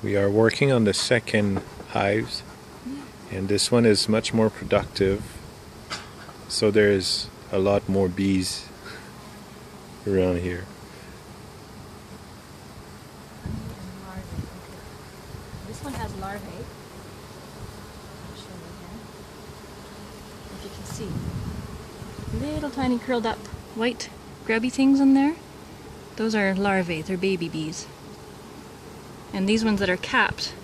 We are working on the second hives, and this one is much more productive, so there's a lot more bees around here. This one has larvae. I'll show you again. If you can see. Little tiny curled up white grubby things in there. Those are larvae, they're baby bees. And these ones that are capped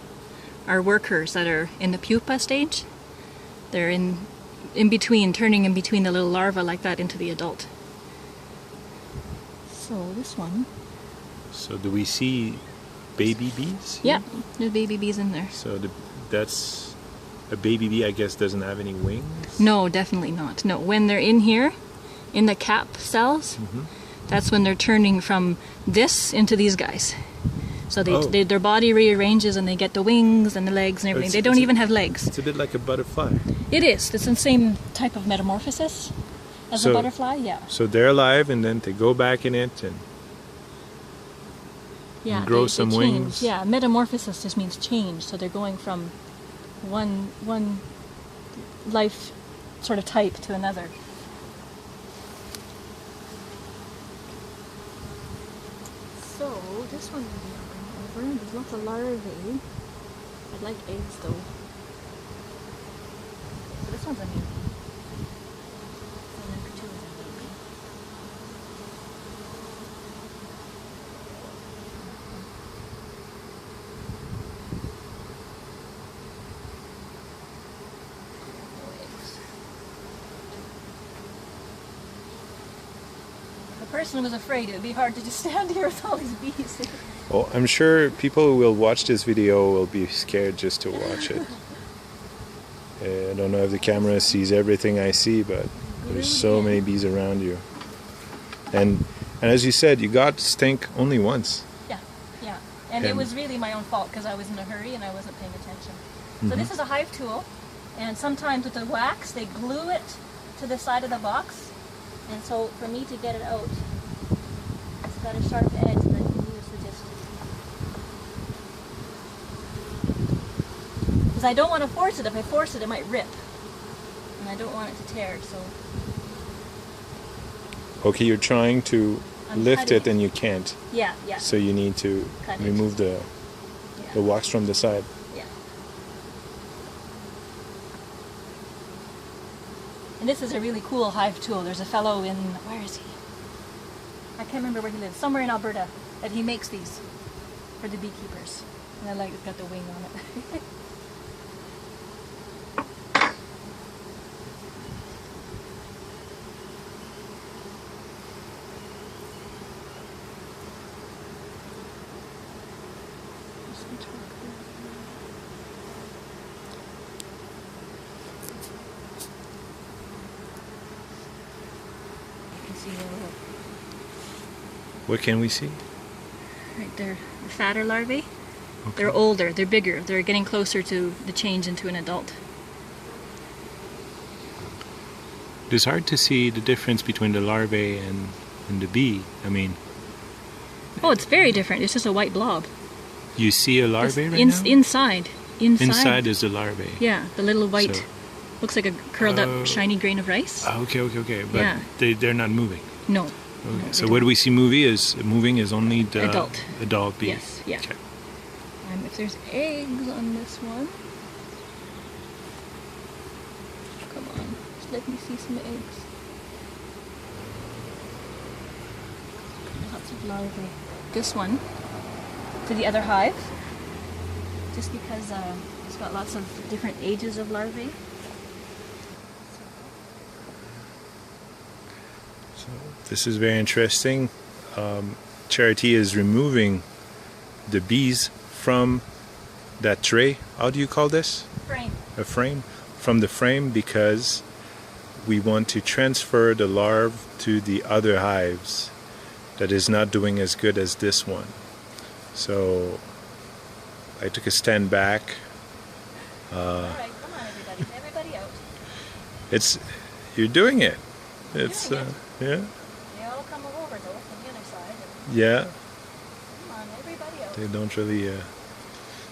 are workers that are in the pupa stage. They're in between, turning in between the little larva like that into the adult. So this one. So do we see baby bees here? Yeah, there's baby bees in there. So that's a baby bee, I guess, doesn't have any wings? No, definitely not. No, when they're in here, in the cap cells, that's when they're turning from this into these guys. So their body rearranges and they get the wings and the legs and everything. They don't even have legs. It's a bit like a butterfly. It is. It's the same type of metamorphosis as a butterfly, yeah. So they're alive and then they go back in it and grow some wings. Yeah, metamorphosis just means change. So they're going from one life sort of type to another. So this one will be over. There's lots of larvae. I'd like eggs though. So this one's a baby. And number 2 is a baby. If a person was afraid, it would be hard to just stand here with all these bees. Well, I'm sure people who will watch this video will be scared just to watch it. I don't know if the camera sees everything I see, but there's so many bees around you. And as you said, you got stink only once. Yeah. And it was really my own fault because I was in a hurry and I wasn't paying attention. So this is a hive tool, and sometimes with the wax, they glue it to the side of the box. And so for me to get it out, it's got a sharp edge that I can use to just... Because I don't want to force it. If I force it, it might rip. And I don't want it to tear, so... Okay, you're trying to lift it and you can't. Yeah. So you need to remove the wax from the side. Yeah. And this is a really cool hive tool. There's a fellow in, where is he? I can't remember where he lives. Somewhere in Alberta, that he makes these for the beekeepers. And I like it's got the wing on it. What can we see? Right there, the fatter larvae. Okay. They're older, they're bigger, they're getting closer to the change into an adult. It's hard to see the difference between the larvae and the bee. I mean... Oh, it's very different. It's just a white blob. You see a larvae right now? Inside. Inside is the larvae. Yeah, the little white, looks like a curled up shiny grain of rice. Okay. But they're not moving. No. Okay. So what we see moving is only the adult bee. Yes, yeah. Okay. If there's eggs on this one, come on, just let me see some eggs. Lots of larvae. This one to the other hive, just because it's got lots of different ages of larvae. So this is very interesting. Charity is removing the bees from that tray. How do you call this? Frame. A frame. From the frame, because we want to transfer the larvae to the other hives that is not doing as good as this one. So I took a stand back. Alright, come on everybody. Everybody out. You're doing it. It's yeah. They all come over though from the other side. Yeah. Come on, everybody out. They don't really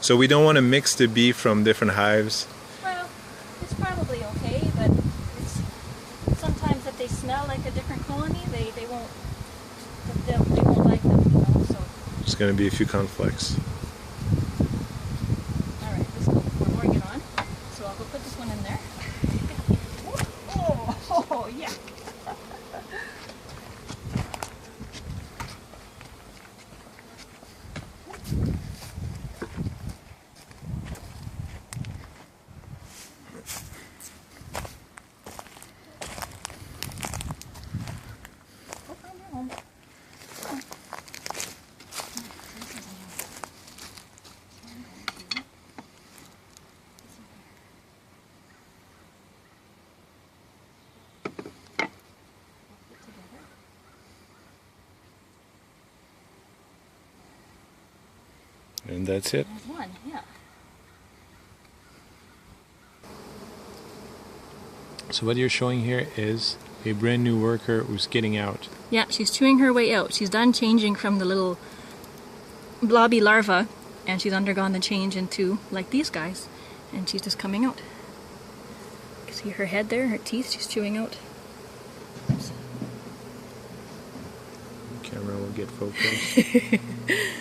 So we don't want to mix the bee from different hives. Well, it's probably okay, but it's sometimes if they smell like a different colony, they won't like them, you know. So There's going to be a few conflicts. all right, let's go. One more get on. So I'll go put this one in there. Oh yeah. And that's it. There's one, yeah. So what you're showing here is a brand new worker who's getting out. Yeah, she's chewing her way out. She's done changing from the little blobby larva, and she's undergone the change into like these guys, and she's just coming out. You can see her head there, her teeth, she's chewing out. Camera will get focused.